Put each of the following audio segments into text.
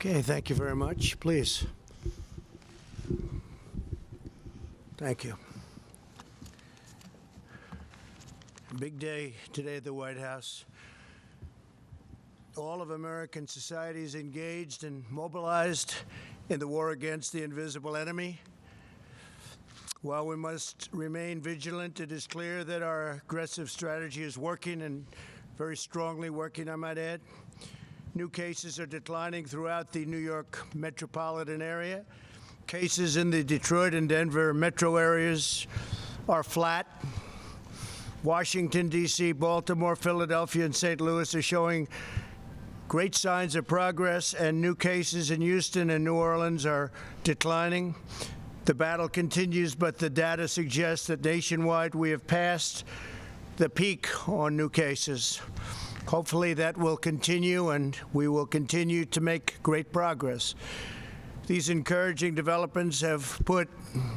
Okay, thank you very much. Please. Thank you. Big day today at the White House. All of American society is engaged and mobilized in the war against the invisible enemy. While we must remain vigilant, it is clear that our aggressive strategy is working, and very strongly working, I might add. New cases are declining throughout the New York metropolitan area. Cases in the Detroit and Denver metro areas are flat. Washington, D.C., Baltimore, Philadelphia, and St. Louis are showing great signs of progress, and new cases in Houston and New Orleans are declining. The battle continues, but the data suggests that nationwide we have passed the peak on new cases. Hopefully that will continue, and we will continue to make great progress. These encouraging developments have put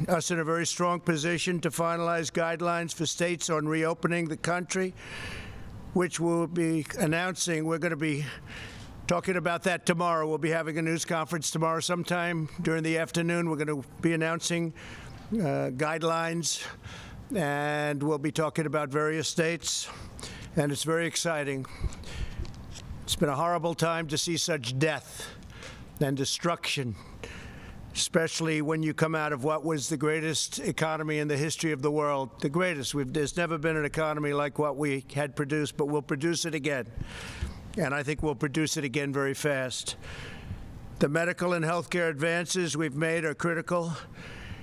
us in a very strong position to finalize guidelines for states on reopening the country, which we'll be announcing. We're going to be talking about that tomorrow. We'll be having a news conference tomorrow sometime during the afternoon. We're going to be announcing guidelines, and we'll be talking about various states, and it's very exciting. It's been a horrible time to see such death and destruction, especially when you come out of what was the greatest economy in the history of the world. The greatest. There's never been an economy like what we had produced, but we'll produce it again. And I think we'll produce it again very fast. The medical and healthcare advances we've made are critical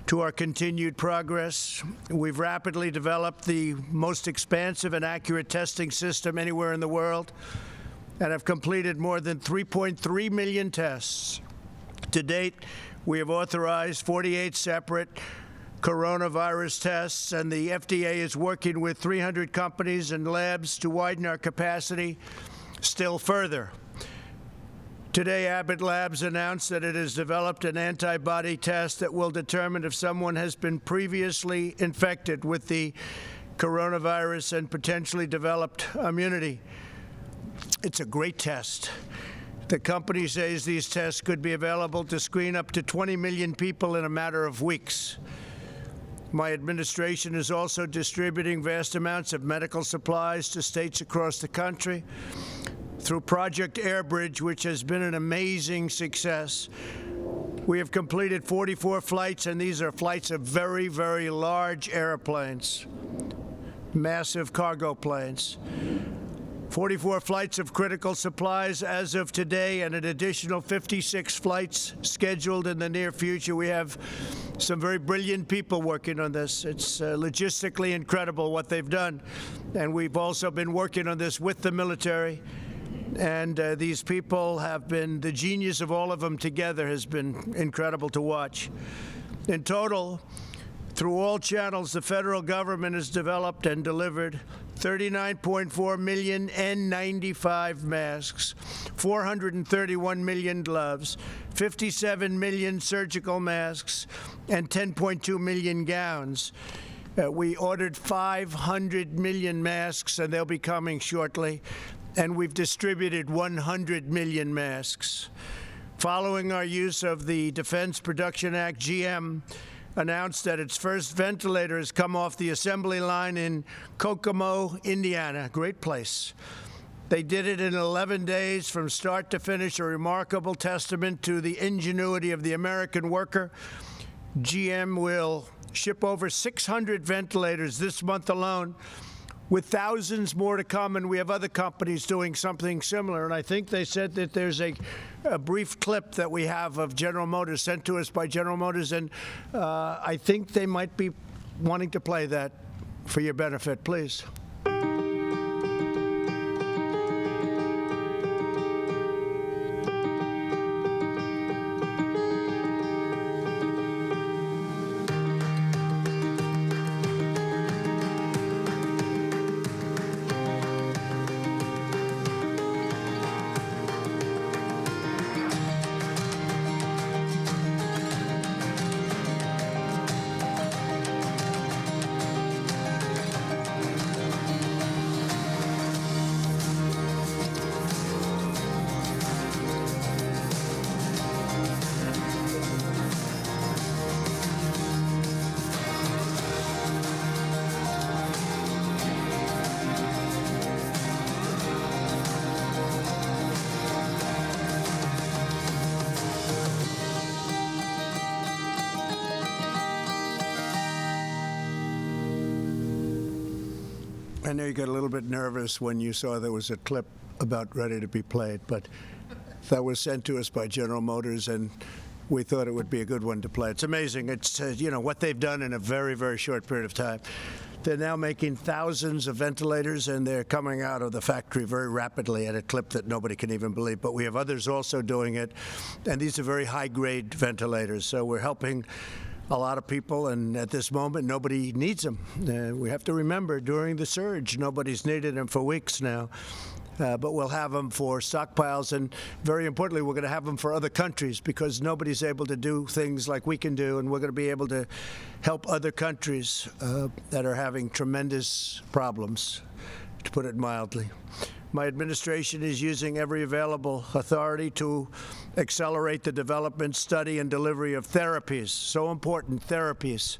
to our continued progress. We've rapidly developed the most expansive and accurate testing system anywhere in the world, and have completed more than 3.3 million tests. To date, we have authorized 48 separate coronavirus tests, and the FDA is working with 300 companies and labs to widen our capacity still further. Today, Abbott Labs announced that it has developed an antibody test that will determine if someone has been previously infected with the coronavirus and potentially developed immunity. It's a great test. The company says these tests could be available to screen up to 20 million people in a matter of weeks. My administration is also distributing vast amounts of medical supplies to states across the country through Project Airbridge, which has been an amazing success. We have completed 44 flights, and these are flights of very, very large airplanes, massive cargo planes. 44 flights of critical supplies as of today, and an additional 56 flights scheduled in the near future. We have some very brilliant people working on this. It's logistically incredible what they've done. And we've also been working on this with the military. And these people have been, the genius of all of them together has been incredible to watch. In total, through all channels, the federal government has developed and delivered 39.4 million N95 masks, 431 million gloves, 57 million surgical masks, and 10.2 million gowns. We ordered 500 million masks, and they'll be coming shortly. And we've distributed 100 million masks. Following our use of the Defense Production Act, GM announced that its first ventilator has come off the assembly line in Kokomo, Indiana. Great place. They did it in 11 days from start to finish, a remarkable testament to the ingenuity of the American worker. GM will ship over 600 ventilators this month alone, with thousands more to come, and we have other companies doing something similar. And I think they said that there's a brief clip that we have of General Motors sent to us by General Motors, and I think they might be wanting to play that for your benefit. Please. I know you got a little bit nervous when you saw there was a clip about ready to be played, but that was sent to us by General Motors, and we thought it would be a good one to play. It's amazing. It's, what they've done in a very, very short period of time. They're now making thousands of ventilators, and they're coming out of the factory very rapidly at a clip that nobody can even believe. But we have others also doing it, and these are very high-grade ventilators. So we're helping a lot of people, and at this moment, nobody needs them. We have to remember, during the surge, nobody's needed them for weeks now. But we'll have them for stockpiles, and very importantly, we're going to have them for other countries, because nobody's able to do things like we can do, and we're going to be able to help other countries that are having tremendous problems, to put it mildly. My administration is using every available authority to accelerate the development, study, and delivery of therapies. So important, therapies.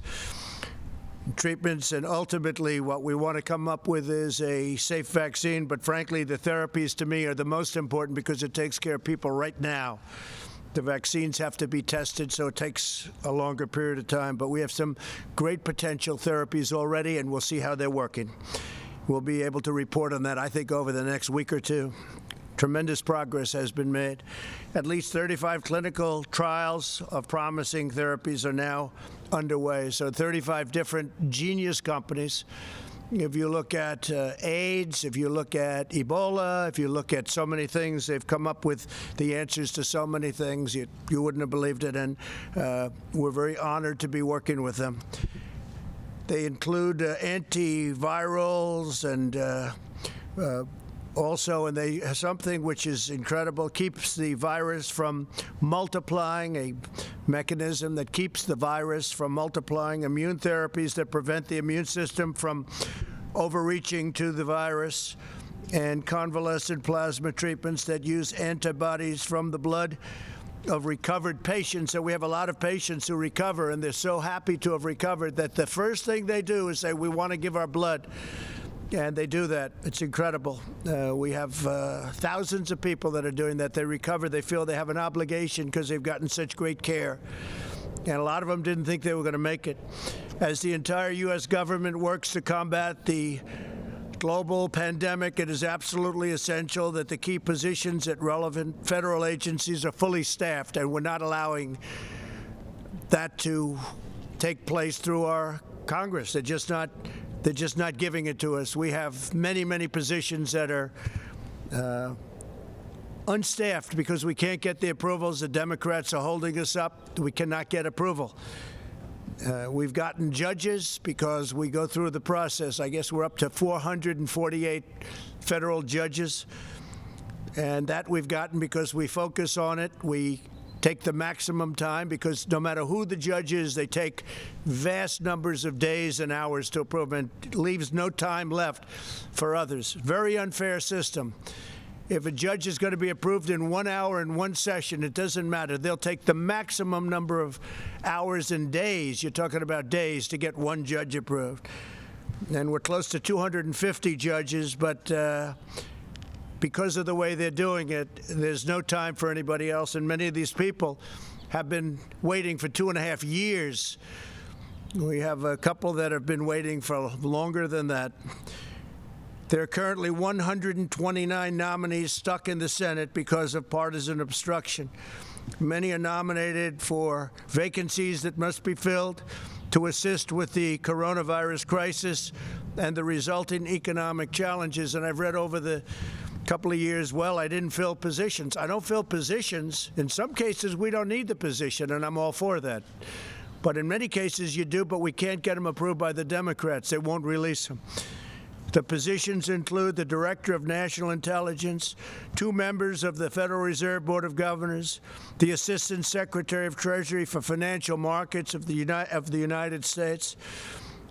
Treatments, and ultimately what we want to come up with is a safe vaccine. But frankly, the therapies to me are the most important, because it takes care of people right now. The vaccines have to be tested, so it takes a longer period of time. But we have some great potential therapies already, and we'll see how they're working. We'll be able to report on that, I think, over the next week or two. Tremendous progress has been made. At least 35 clinical trials of promising therapies are now underway. So 35 different genius companies. If you look at AIDS, if you look at Ebola, if you look at so many things, they've come up with the answers to so many things. You wouldn't have believed it, and we're very honored to be working with them. They include antivirals and also, and they something which is incredible, keeps the virus from multiplying, a mechanism that keeps the virus from multiplying, immune therapies that prevent the immune system from overreaching to the virus, and convalescent plasma treatments that use antibodies from the blood of recovered patients. So we have a lot of patients who recover, and they're so happy to have recovered that the first thing they do is say, we want to give our blood. And they do that. It's incredible. We have thousands of people that are doing that. They recover. They feel they have an obligation because they've gotten such great care. And a lot of them didn't think they were going to make it. As the entire U.S. government works to combat the global pandemic, it is absolutely essential that the key positions at relevant federal agencies are fully staffed, and we're not allowing that to take place through our Congress. They're just not giving it to us. We have many, many positions that are unstaffed because we can't get the approvals. The Democrats are holding us up. We cannot get approval. We've gotten judges because we go through the process. I guess we're up to 448 federal judges, and that we've gotten because we focus on it. We take the maximum time, because no matter who the judge is, they take vast numbers of days and hours to approve, and leaves no time left for others. Very unfair system. If a judge is going to be approved in 1 hour in one session, it doesn't matter. They'll take the maximum number of hours and days, you're talking about days, to get one judge approved. And we're close to 250 judges, but because of the way they're doing it, there's no time for anybody else. And many of these people have been waiting for 2.5 years. We have a couple that have been waiting for longer than that. There are currently 129 nominees stuck in the Senate because of partisan obstruction. Many are nominated for vacancies that must be filled, to assist with the coronavirus crisis and the resulting economic challenges. And I've read over the couple of years, well, I didn't fill positions. I don't fill positions. In some cases, we don't need the position, and I'm all for that. But in many cases, you do, but we can't get them approved by the Democrats. They won't release them. The positions include the Director of National Intelligence, 2 members of the Federal Reserve Board of Governors, the Assistant Secretary of Treasury for Financial Markets of the United States,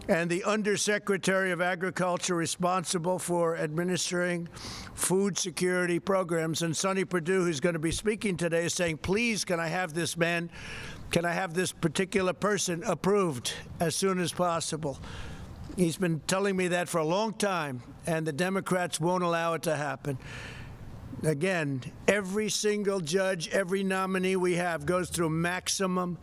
and the Undersecretary of Agriculture responsible for administering food security programs. And Sonny Perdue, who's going to be speaking today, is saying, please, can I have this man, can I have this particular person approved as soon as possible? He's been telling me that for a long time, and the Democrats won't allow it to happen. Again, every single judge, every nominee we have goes through maximum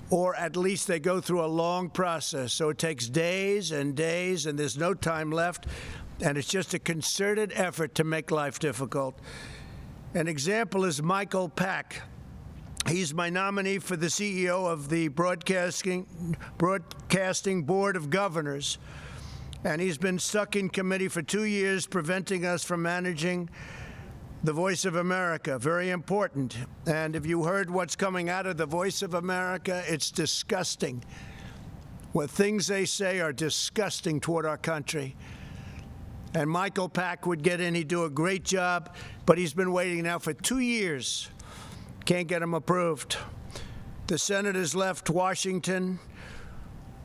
or at least they go through a long process. So it takes days and days, and there's no time left, and it's just a concerted effort to make life difficult. An example is Michael Pack. He's my nominee for the CEO of the Broadcasting Board of Governors, and he's been stuck in committee for 2 years, preventing us from managing the Voice of America. Very important. And if you heard what's coming out of the Voice of America, it's disgusting. What things they say are disgusting toward our country. And Michael Pack would get in. He'd do a great job, but he's been waiting now for 2 years. Can't get him approved. The Senate has left Washington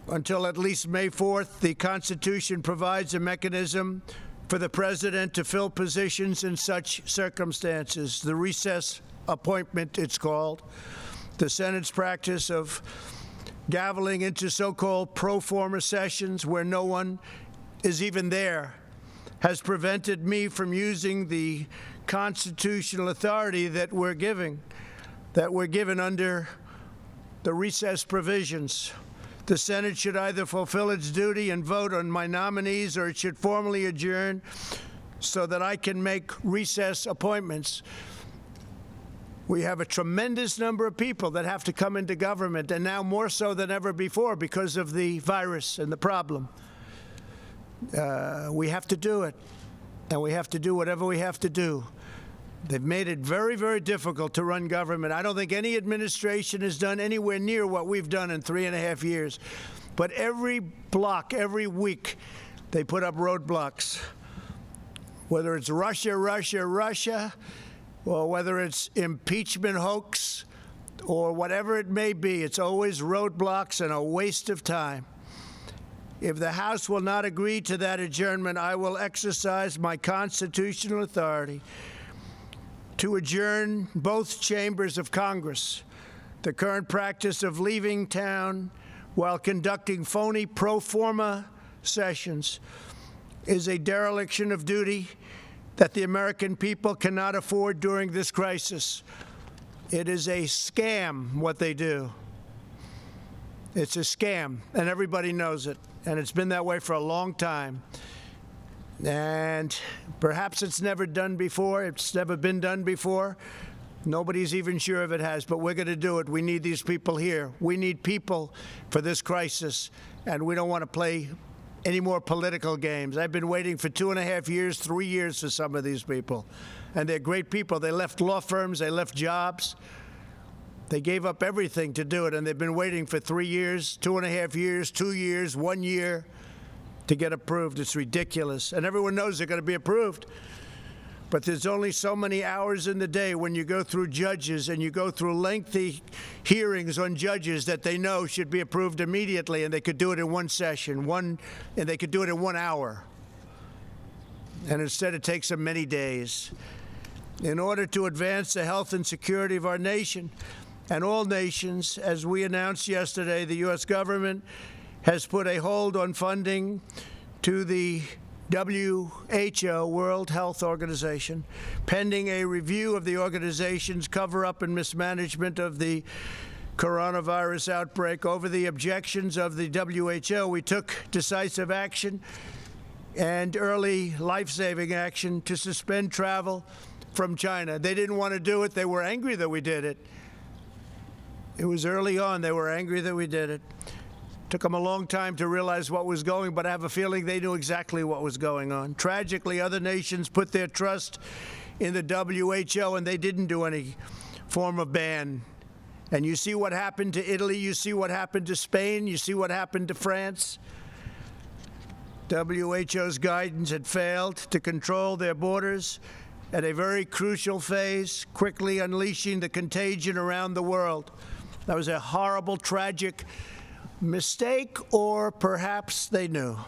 until at least May 4th. The Constitution provides a mechanism for the president to fill positions in such circumstances. The recess appointment, it's called. The Senate's practice of gaveling into so-called pro forma sessions where no one is even there has prevented me from using the constitutional authority that we're given under the recess provisions. The Senate should either fulfill its duty and vote on my nominees, or it should formally adjourn so that I can make recess appointments. We have a tremendous number of people that have to come into government, and now more so than ever before because of the virus and the problem. We have to do it, and we have to do whatever we have to do. They've made it very, very difficult to run government. I don't think any administration has done anywhere near what we've done in 3.5 years. But every block, every week, they put up roadblocks. Whether it's Russia, or whether it's impeachment hoax, or whatever it may be, it's always roadblocks and a waste of time. If the House will not agree to that adjournment, I will exercise my constitutional authority to adjourn both chambers of Congress. The current practice of leaving town while conducting phony pro forma sessions is a dereliction of duty that the American people cannot afford during this crisis. It is a scam, what they do. It's a scam, and everybody knows it, and it's been that way for a long time. And perhaps it's never done before. It's never been done before. Nobody's even sure if it has, but we're going to do it. We need these people here. We need people for this crisis, and we don't want to play any more political games. I've been waiting for 2.5 years, 3 years for some of these people, and they're great people. They left law firms. They left jobs. They gave up everything to do it, and they've been waiting for 3 years, 2.5 years, 2 years, 1 year. To get approved. It's ridiculous. And everyone knows they're going to be approved. But there's only so many hours in the day when you go through judges and you go through lengthy hearings on judges that they know should be approved immediately, and they could do it in one session, and they could do it in 1 hour. And instead it takes them many days. In order to advance the health and security of our nation and all nations, as we announced yesterday, the U.S. government has put a hold on funding to the WHO, World Health Organization, pending a review of the organization's cover-up and mismanagement of the coronavirus outbreak. Over the objections of the WHO, we took decisive action and early life-saving action to suspend travel from China. They didn't want to do it. They were angry that we did it. It was early on. They were angry that we did it. Took them a long time to realize what was going, but I have a feeling they knew exactly what was going on. Tragically, other nations put their trust in the WHO, and they didn't do any form of ban. And you see what happened to Italy. You see what happened to Spain. You see what happened to France. WHO's guidance had failed to control their borders at a very crucial phase, quickly unleashing the contagion around the world. That was a horrible, tragic mistake, or perhaps they knew.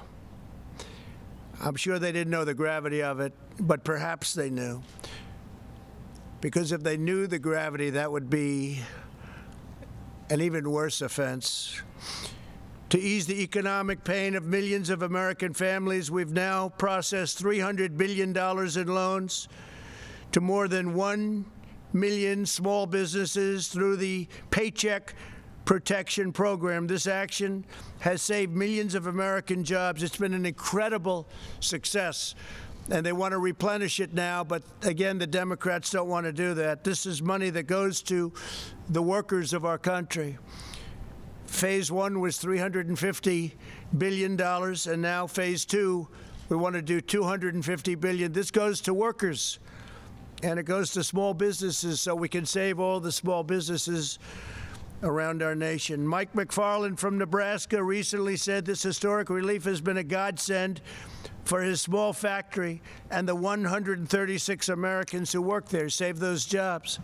I'm sure they didn't know the gravity of it, but perhaps they knew. Because if they knew the gravity, that would be an even worse offense. To ease the economic pain of millions of American families, we've now processed $300 billion in loans to more than 1 million small businesses through the Paycheck Protection Program. This action has saved millions of American jobs. It's been an incredible success, and they want to replenish it now, but again, the Democrats don't want to do that. This is money that goes to the workers of our country. Phase 1 was $350 billion, and now Phase 2, we want to do $250 billion. This goes to workers, and it goes to small businesses, so we can save all the small businesses around our nation. Mike McFarland from Nebraska recently said this historic relief has been a godsend for his small factory and the 136 Americans who work there. Save those jobs.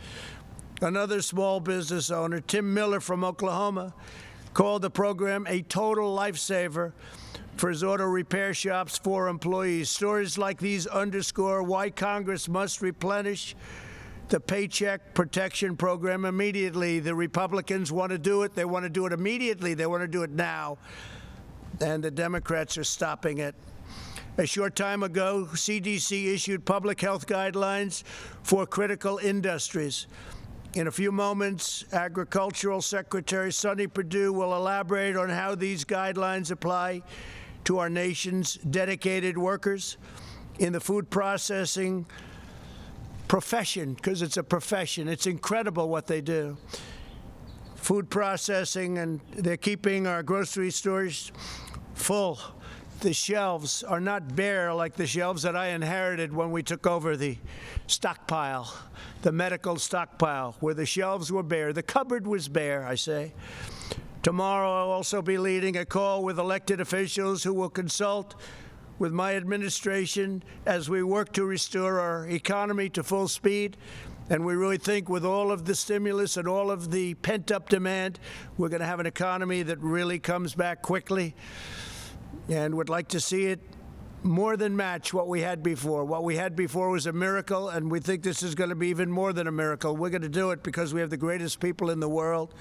Another small business owner, Tim Miller from Oklahoma, called the program a total lifesaver for his auto repair shop's 4 employees. Stories like these underscore why Congress must replenish the Paycheck Protection Program immediately. The Republicans want to do it. They want to do it immediately. They want to do it now. And the Democrats are stopping it. A short time ago, CDC issued public health guidelines for critical industries. In a few moments, Agricultural Secretary Sonny Perdue will elaborate on how these guidelines apply to our nation's dedicated workers in the food processing profession, because it's a profession. It's incredible what they do. Food processing, and they're keeping our grocery stores full. The shelves are not bare like the shelves that I inherited when we took over the stockpile, the medical stockpile, where the shelves were bare. The cupboard was bare, I say. Tomorrow I'll also be leading a call with elected officials who will consult with my administration as we work to restore our economy to full speed. And we really think with all of the stimulus and all of the pent-up demand, we're going to have an economy that really comes back quickly, and would like to see it more than match what we had before. What we had before was a miracle, and we think this is going to be even more than a miracle. We're going to do it because we have the greatest people in the world.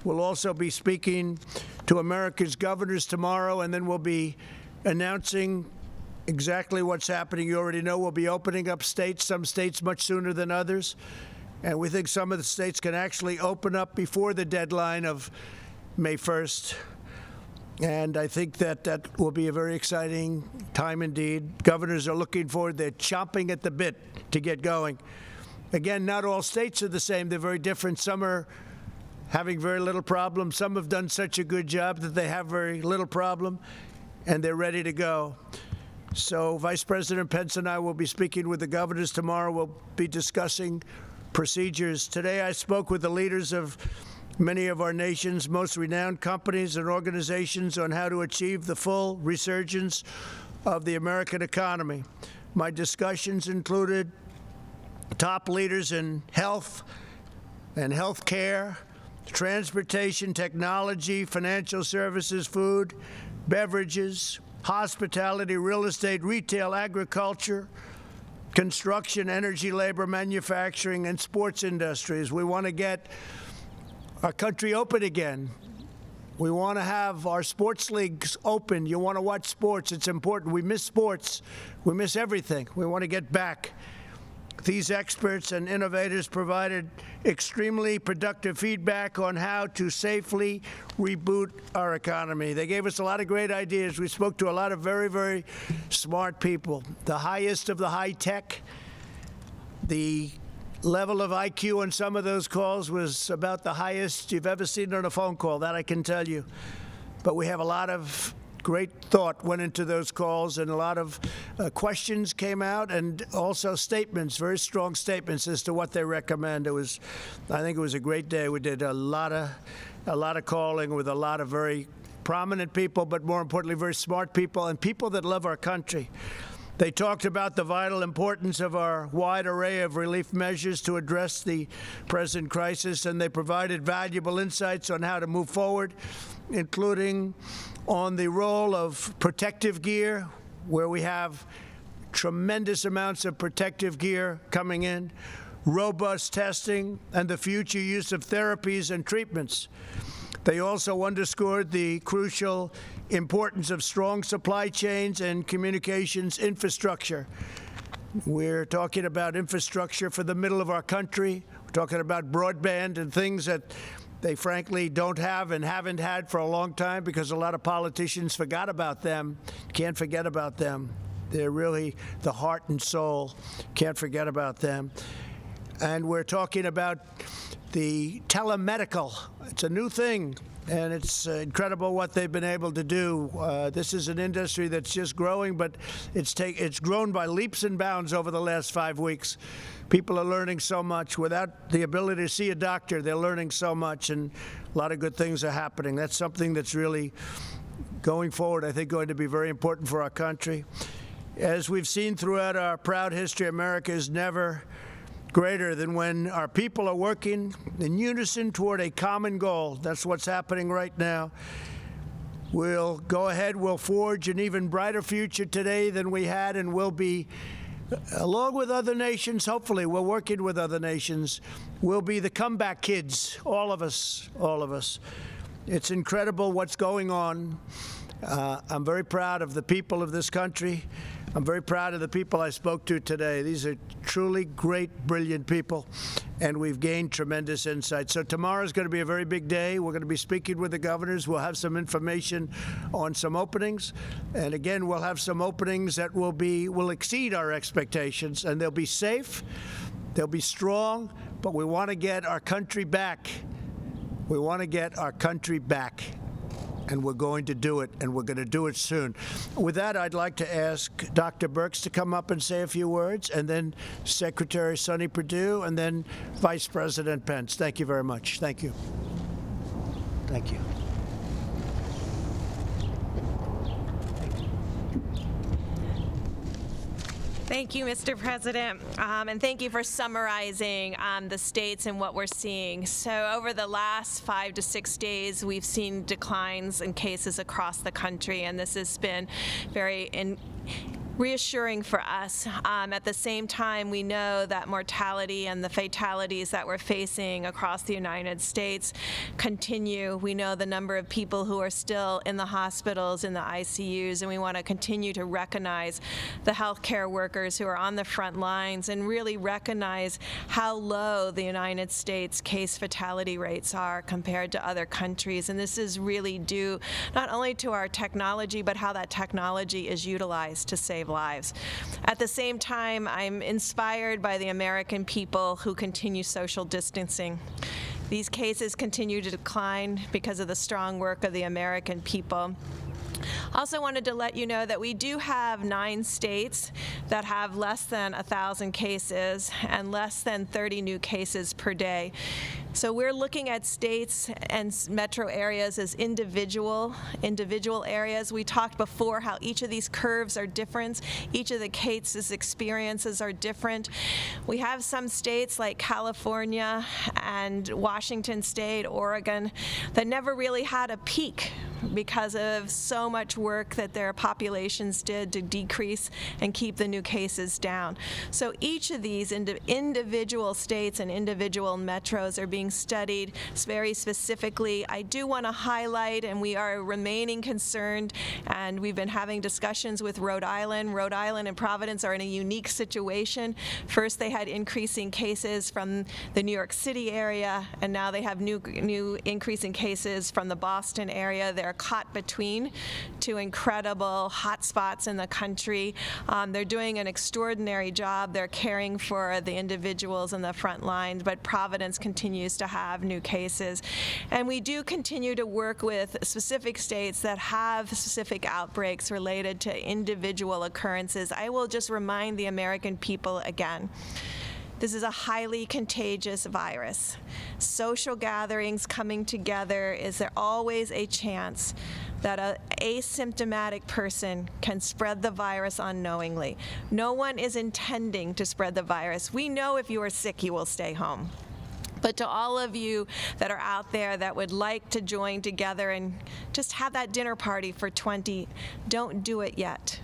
We'll also be speaking to America's governors tomorrow, and then we'll be announcing exactly what's happening. You already know we'll be opening up states, some states much sooner than others. And we think some of the states can actually open up before the deadline of May 1st. And I think that will be a very exciting time indeed. Governors are looking forward. They're chomping at the bit to get going. Again, not all states are the same. They're very different. Some are having very little problem. Some have done such a good job that they have very little problem, and they're ready to go. So Vice President Pence and I will be speaking with the governors tomorrow. We'll be discussing procedures. Today I spoke with the leaders of many of our nation's most renowned companies and organizations on how to achieve the full resurgence of the American economy. My discussions included top leaders in health and health care, transportation, technology, financial services, food, beverages, hospitality, real estate, retail, agriculture, construction, energy, labor, manufacturing, and sports industries. We want to get our country open again. We want to have our sports leagues open. You want to watch sports. It's important. We miss sports. We miss everything. We want to get back. These experts and innovators provided extremely productive feedback on how to safely reboot our economy. They gave us a lot of great ideas. We spoke to a lot of very, very smart people. The highest of the high tech. The level of IQ on some of those calls was about the highest you've ever seen on a phone call, that I can tell you. But we have a lot of great thought went into those calls, and a lot of questions came out, and also statements, very strong statements as to what they recommend. I think it was a great day. We did a lot of calling with a lot of very prominent people, but more importantly, very smart people and people that love our country. They talked about the vital importance of our wide array of relief measures to address the present crisis, and they provided valuable insights on how to move forward, including on the role of protective gear, where we have tremendous amounts of protective gear coming in, robust testing, and the future use of therapies and treatments. They also underscored the crucial importance of strong supply chains and communications infrastructure. We're talking about infrastructure for the middle of our country. We're talking about broadband and things that they frankly don't have and haven't had for a long time because a lot of politicians forgot about them. Can't forget about them. They're really the heart and soul. Can't forget about them. And we're talking about the telemedical. It's a new thing, and it's incredible what they've been able to do. This is an industry that's just growing, but it's grown by leaps and bounds over the last 5 weeks. People are learning so much. Without the ability to see a doctor, they're learning so much, and a lot of good things are happening. That's something that's really, going forward, I think, going to be very important for our country. As we've seen throughout our proud history, America is never greater than when our people are working in unison toward a common goal. That's what's happening right now. We'll go ahead, we'll forge an even brighter future today than we had, and we'll be, along with other nations, hopefully, we're working with other nations, we'll be the comeback kids, all of us, all of us. It's incredible what's going on. I'm very proud of the people of this country. I'm very proud of the people I spoke to today. These are truly great, brilliant people, and we've gained tremendous insight. So tomorrow's going to be a very big day. We're going to be speaking with the governors. We'll have some information on some openings, and again, we'll have some openings that will exceed our expectations, and they'll be safe, they'll be strong, but we want to get our country back. We want to get our country back. And we're going to do it, and we're going to do it soon. With that, I'd like to ask Dr. Birx to come up and say a few words, and then Secretary Sonny Perdue, and then Vice President Pence. Thank you very much. Thank you. Thank you. Thank you, Mr. President, and thank you for summarizing the states and what we're seeing. So over the last 5 to 6 days, we've seen declines in cases across the country, and this has been very reassuring for us. At the same time, we know that mortality and the fatalities that we're facing across the United States continue. We know the number of people who are still in the hospitals, in the ICUs, and we want to continue to recognize the healthcare workers who are on the front lines and really recognize how low the United States case fatality rates are compared to other countries. And this is really due not only to our technology, but how that technology is utilized to save lives. At the same time, I'm inspired by the American people who continue social distancing. These cases continue to decline because of the strong work of the American people. Also wanted to let you know that we do have 9 states that have less than 1,000 cases and less than 30 new cases per day. So we're looking at states and metro areas as individual areas. We talked before how each of these curves are different. Each of the cases' experiences are different. We have some states like California and Washington State, Oregon, that never really had a peak because of so much work that their populations did to decrease and keep the new cases down. So each of these individual states and individual metros are being studied very specifically. I do want to highlight, and we are remaining concerned, and we've been having discussions with Rhode Island. Rhode Island and Providence are in a unique situation. First, they had increasing cases from the New York City area, and now they have new increasing cases from the Boston area. They're caught between 2 incredible hot spots in the country. They're doing an extraordinary job. They're caring for the individuals in the front lines, but Providence continues to have new cases. And we do continue to work with specific states that have specific outbreaks related to individual occurrences. I will just remind the American people again. This is a highly contagious virus. Social gatherings coming together, is there always a chance that an asymptomatic person can spread the virus unknowingly? No one is intending to spread the virus. We know if you are sick, you will stay home. But to all of you that are out there that would like to join together and just have that dinner party for 20, don't do it yet.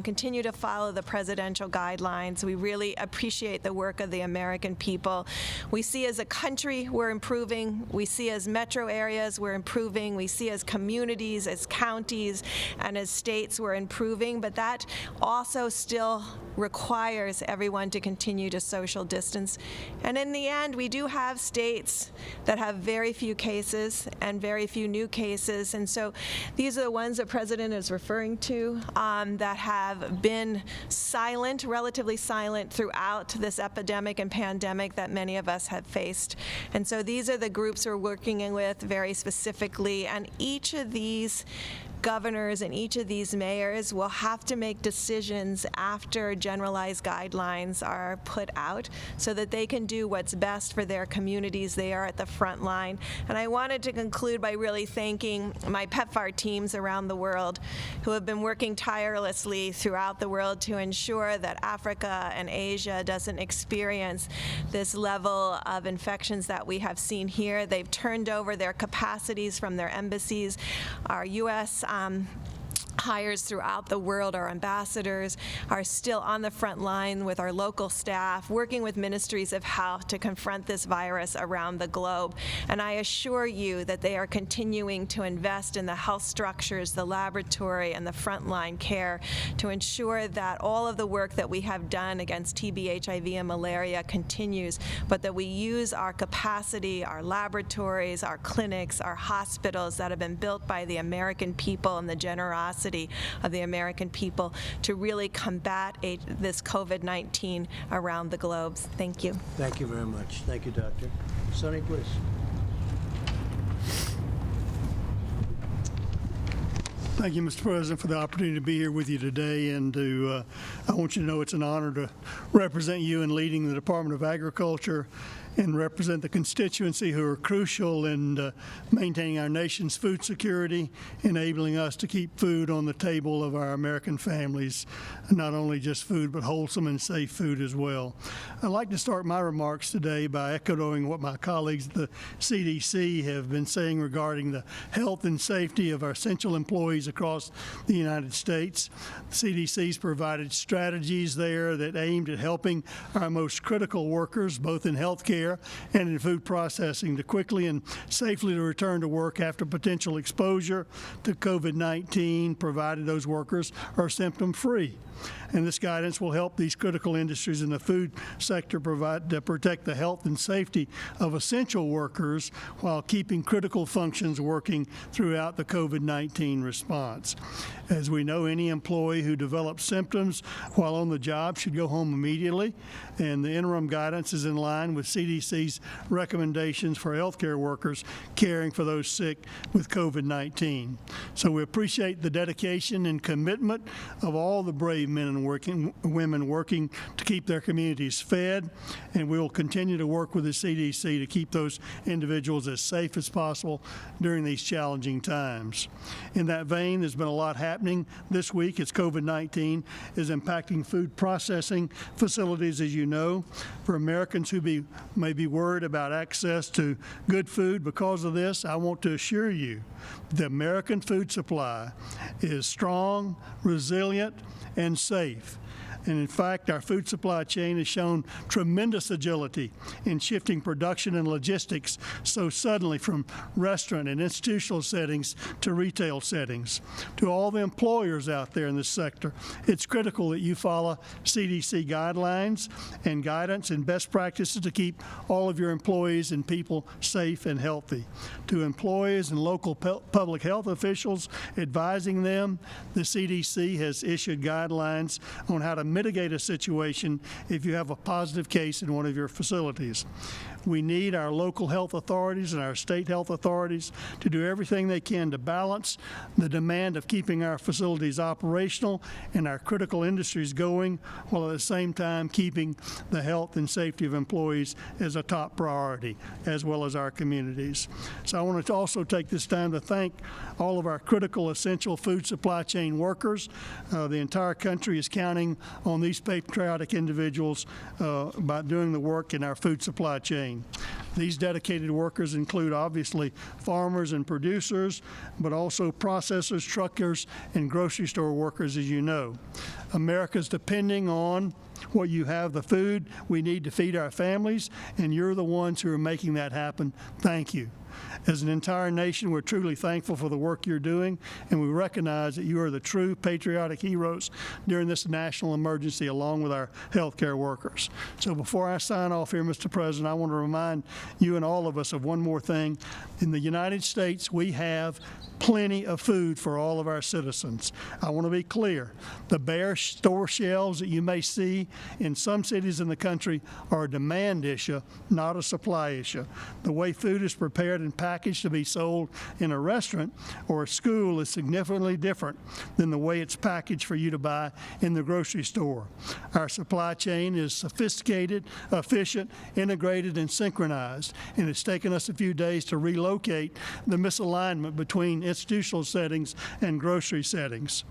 continue to follow the presidential guidelines. We really appreciate the work of the American people. We see as a country we're improving. We see as metro areas we're improving. We see as communities, as counties, and as states we're improving. But that also still requires everyone to continue to social distance. And in the end, we do have states that have very few cases and very few new cases. And so these are the ones the President is referring to that have been silent, relatively silent throughout this epidemic and pandemic that many of us have faced. And so these are the groups we're working with very specifically. And each of these governors and each of these mayors will have to make decisions after generalized guidelines are put out so that they can do what's best for their communities. They are at the front line. And I wanted to conclude by really thanking my PEPFAR teams around the world who have been working tirelessly throughout the world to ensure that Africa and Asia doesn't experience this level of infections that we have seen here. They've turned over their capacities from their embassies. Our U.S. hires throughout the world, our ambassadors, are still on the front line with our local staff, working with ministries of health to confront this virus around the globe. And I assure you that they are continuing to invest in the health structures, the laboratory, and the frontline care to ensure that all of the work that we have done against TB, HIV, and malaria continues, but that we use our capacity, our laboratories, our clinics, our hospitals that have been built by the American people and the generosity of the American people to really combat this COVID-19 around the globe. Thank you. Thank you very much. Thank you, Doctor. Sonny, please. Thank you, Mr. President, for the opportunity to be here with you today. And I want you to know it's an honor to represent you in leading the Department of Agriculture and represent the constituency who are crucial in maintaining our nation's food security, enabling us to keep food on the table of our American families, not only just food, but wholesome and safe food as well. I'd like to start my remarks today by echoing what my colleagues at the CDC have been saying regarding the health and safety of our essential employees across the United States. The CDC's provided strategies there that aimed at helping our most critical workers, both in healthcare and in food processing, to quickly and safely to return to work after potential exposure to COVID-19, provided those workers are symptom-free. And this guidance will help these critical industries in the food sector protect the health and safety of essential workers while keeping critical functions working throughout the COVID-19 response. As we know, any employee who develops symptoms while on the job should go home immediately, and the interim guidance is in line with CDC's recommendations for healthcare workers caring for those sick with COVID-19. So we appreciate the dedication and commitment of all the brave men and women working to keep their communities fed, and we will continue to work with the CDC to keep those individuals as safe as possible during these challenging times. In that vein, there's been a lot happening this week as COVID-19 is impacting food processing facilities, as you know. For Americans who may be worried about access to good food because of this, I want to assure you the American food supply is strong, resilient, and safe. And in fact, our food supply chain has shown tremendous agility in shifting production and logistics so suddenly from restaurant and institutional settings to retail settings. To all the employers out there in this sector, it's critical that you follow CDC guidelines and guidance and best practices to keep all of your employees and people safe and healthy. To employees and local public health officials advising them, the CDC has issued guidelines on how to mitigate a situation if you have a positive case in one of your facilities. We need our local health authorities and our state health authorities to do everything they can to balance the demand of keeping our facilities operational and our critical industries going, while at the same time keeping the health and safety of employees as a top priority, as well as our communities. So I want to also take this time to thank all of our critical, essential food supply chain workers. The entire country is counting on these patriotic individuals by doing the work in our food supply chain. These dedicated workers include, obviously, farmers and producers, but also processors, truckers, and grocery store workers, as you know. America's depending on what you have, the food we need to feed our families, and you're the ones who are making that happen. Thank you. As an entire nation, we're truly thankful for the work you're doing, and we recognize that you are the true patriotic heroes during this national emergency, along with our healthcare workers. So before I sign off here, Mr. President, I want to remind you and all of us of one more thing. In the United States, we have plenty of food for all of our citizens. I want to be clear. The bare store shelves that you may see in some cities in the country are a demand issue, not a supply issue. The way food is prepared and packaged to be sold in a restaurant or a school is significantly different than the way it's packaged for you to buy in the grocery store. Our supply chain is sophisticated, efficient, integrated, and synchronized, and it's taken us a few days to relocate the misalignment between institutional settings and grocery settings.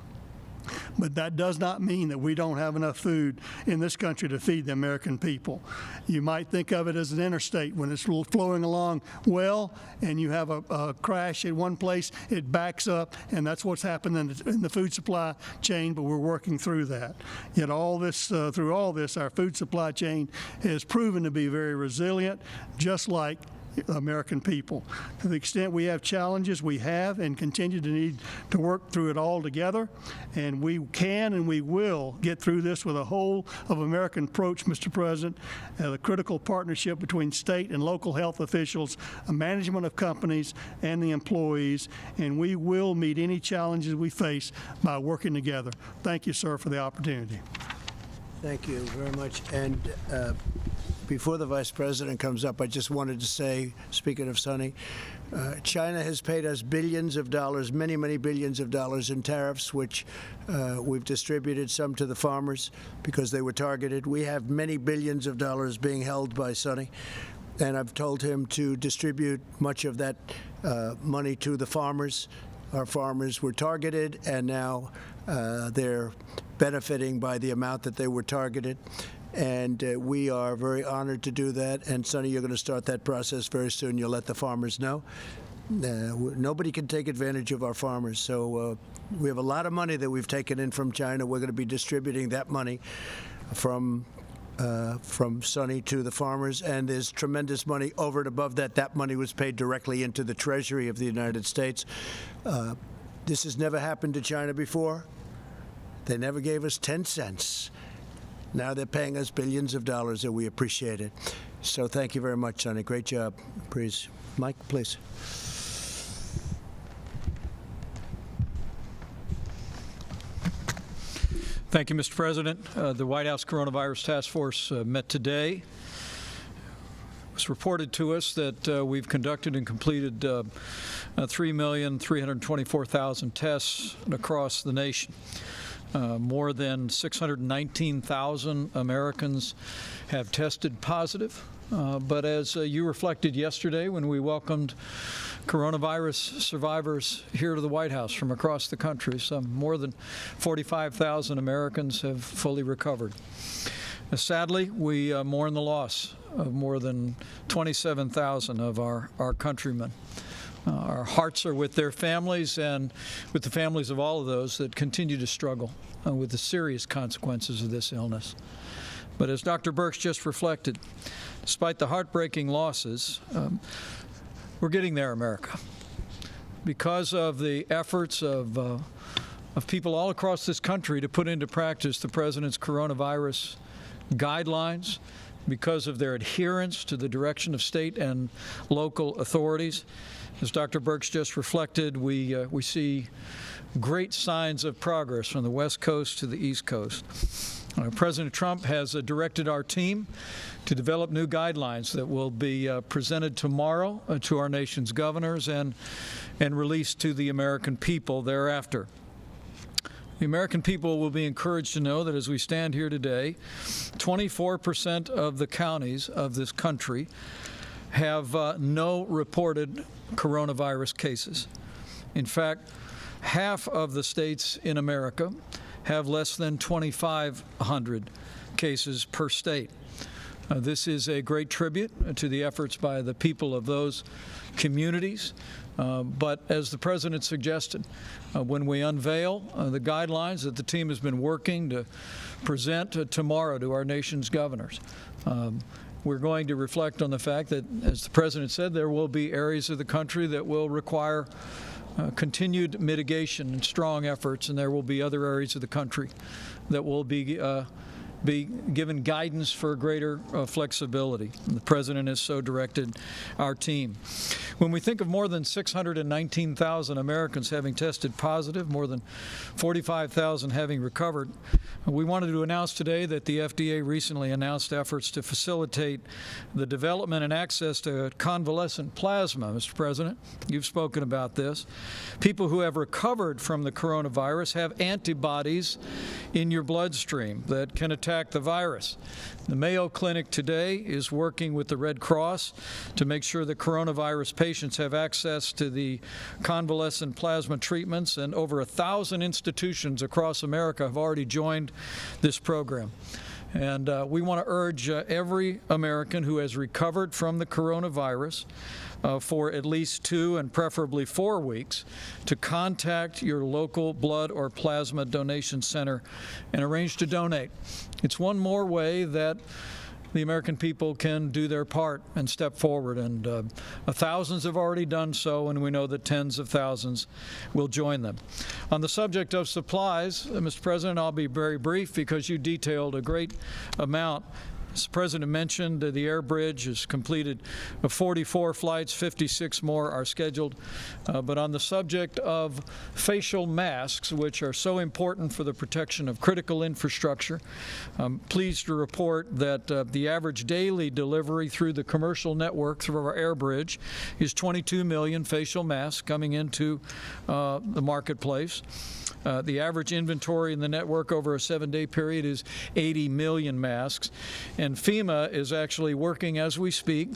But that does not mean that we don't have enough food in this country to feed the American people. You might think of it as an interstate when it's flowing along well and you have a crash at one place, it backs up, and that's what's happened in the food supply chain, but we're working through that. Yet through all this, our food supply chain has proven to be very resilient, just like American people. To the extent we have challenges, we have and continue to need to work through it all together, and we can and we will get through this with a whole of American approach, Mr. President, the critical partnership between state and local health officials, management of companies, and the employees, and we will meet any challenges we face by working together. Thank you, sir, for the opportunity. Thank you very much. And before the Vice President comes up, I just wanted to say, speaking of Sonny, China has paid us billions of dollars, many, many billions of dollars in tariffs, which we've distributed some to the farmers because they were targeted. We have many billions of dollars being held by Sonny, and I've told him to distribute much of that money to the farmers. Our farmers were targeted, and now they're benefiting by the amount that they were targeted. And we are very honored to do that. And, Sonny, you're going to start that process very soon. You'll let the farmers know. Nobody can take advantage of our farmers. So we have a lot of money that we've taken in from China. We're going to be distributing that money from Sonny to the farmers. And there's tremendous money over and above that. That money was paid directly into the Treasury of the United States. This has never happened to China before. They never gave us 10 cents. Now they're paying us billions of dollars, and we appreciate it. So thank you very much, Sonny. Great job. Please. Mike, please. Thank you, Mr. President. The White House Coronavirus Task Force met today. It was reported to us that we've conducted and completed 3,324,000 tests across the nation. More than 619,000 Americans have tested positive. But as you reflected yesterday when we welcomed coronavirus survivors here to the White House from across the country, more than 45,000 Americans have fully recovered. Sadly, we mourn the loss of more than 27,000 of our countrymen. Our hearts are with their families and with the families of all of those that continue to struggle with the serious consequences of this illness. But as Dr. Birx just reflected, despite the heartbreaking losses, we're getting there, America. Because of the efforts of people all across this country to put into practice the President's coronavirus guidelines, because of their adherence to the direction of state and local authorities, as Dr. Birx just reflected, we see great signs of progress from the West Coast to the East Coast. President Trump has directed our team to develop new guidelines that will be presented tomorrow to our nation's governors and released to the American people thereafter. The American people will be encouraged to know that as we stand here today, 24% of the counties of this country have no reported coronavirus cases. In fact, half of the states in America have less than 2,500 cases per state. This is a great tribute to the efforts by the people of those communities. But as the President suggested, when we unveil the guidelines that the team has been working to present tomorrow to our nation's governors, we're going to reflect on the fact that, as the President said, there will be areas of the country that will require continued mitigation and strong efforts, and there will be other areas of the country that will be given guidance for greater flexibility. And the President has so directed our team. When we think of more than 619,000 Americans having tested positive, more than 45,000 having recovered, we wanted to announce today that the FDA recently announced efforts to facilitate the development and access to convalescent plasma. Mr. President, you've spoken about this. People who have recovered from the coronavirus have antibodies in your bloodstream that can attack the virus. The Mayo Clinic today is working with the Red Cross to make sure that coronavirus patients have access to the convalescent plasma treatments, and over 1,000 institutions across America have already joined this program. And we want to urge every American who has recovered from the coronavirus for at least 2 and preferably 4 weeks to contact your local blood or plasma donation center and arrange to donate. It's one more way that the American people can do their part and step forward, and thousands have already done so, and we know that tens of thousands will join them. On the subject of supplies, Mr. President, I'll be very brief because you detailed a great amount. As the President mentioned, the air bridge has completed 44 flights, 56 more are scheduled. But on the subject of facial masks, which are so important for the protection of critical infrastructure, I'm pleased to report that the average daily delivery through the commercial network through our air bridge is 22 million facial masks coming into the marketplace. The average inventory in the network over a 7-day period is 80 million masks. And FEMA is actually working as we speak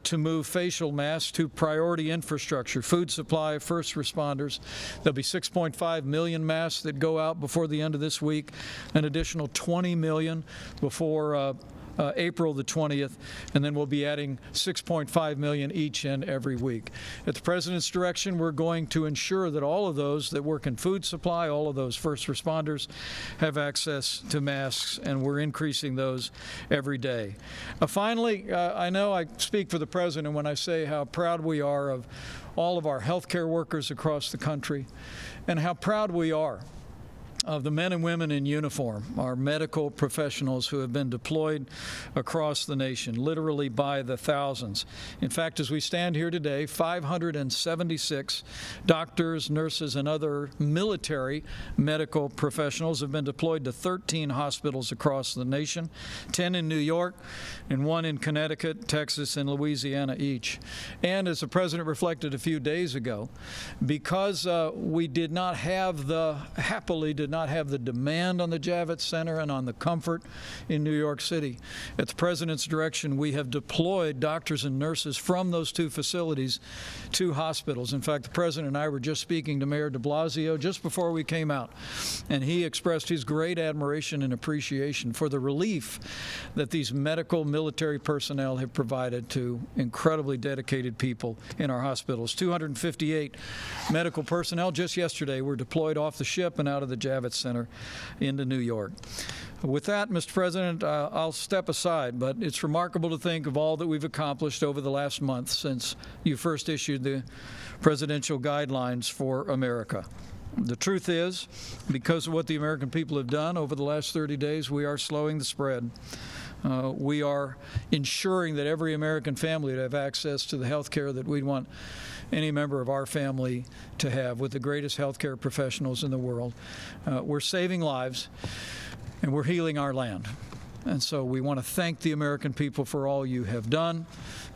to move facial masks to priority infrastructure, food supply, first responders. There'll be 6.5 million masks that go out before the end of this week, an additional 20 million before April the 20th, and then we'll be adding 6.5 million each and every week. At the President's direction, we're going to ensure that all of those that work in food supply, all of those first responders, have access to masks, and we're increasing those every day. Finally, I know I speak for the President when I say how proud we are of all of our healthcare workers across the country, and how proud we are of the men and women in uniform, our medical professionals who have been deployed across the nation, literally by the thousands. In fact, as we stand here today, 576 doctors, nurses, and other military medical professionals have been deployed to 13 hospitals across the nation, 10 in New York, and 1 in Connecticut, Texas, and Louisiana each. And as the President reflected a few days ago, because we did not have the demand on the Javits Center and on the Comfort in New York City. At the President's direction, we have deployed doctors and nurses from those 2 facilities to hospitals. In fact, the President and I were just speaking to Mayor de Blasio just before we came out, and he expressed his great admiration and appreciation for the relief that these medical military personnel have provided to incredibly dedicated people in our hospitals. 258 medical personnel just yesterday were deployed off the ship and out of the Javits Center into New York. With that, Mr. President, I'll step aside, but it's remarkable to think of all that we've accomplished over the last month since you first issued the presidential guidelines for America. The truth is, because of what the American people have done over the last 30 days, we are slowing the spread. We are ensuring that every American family would have access to the health care that we'd want any member of our family to have, with the greatest healthcare professionals in the world. We're saving lives, and we're healing our land. And so we want to thank the American people for all you have done.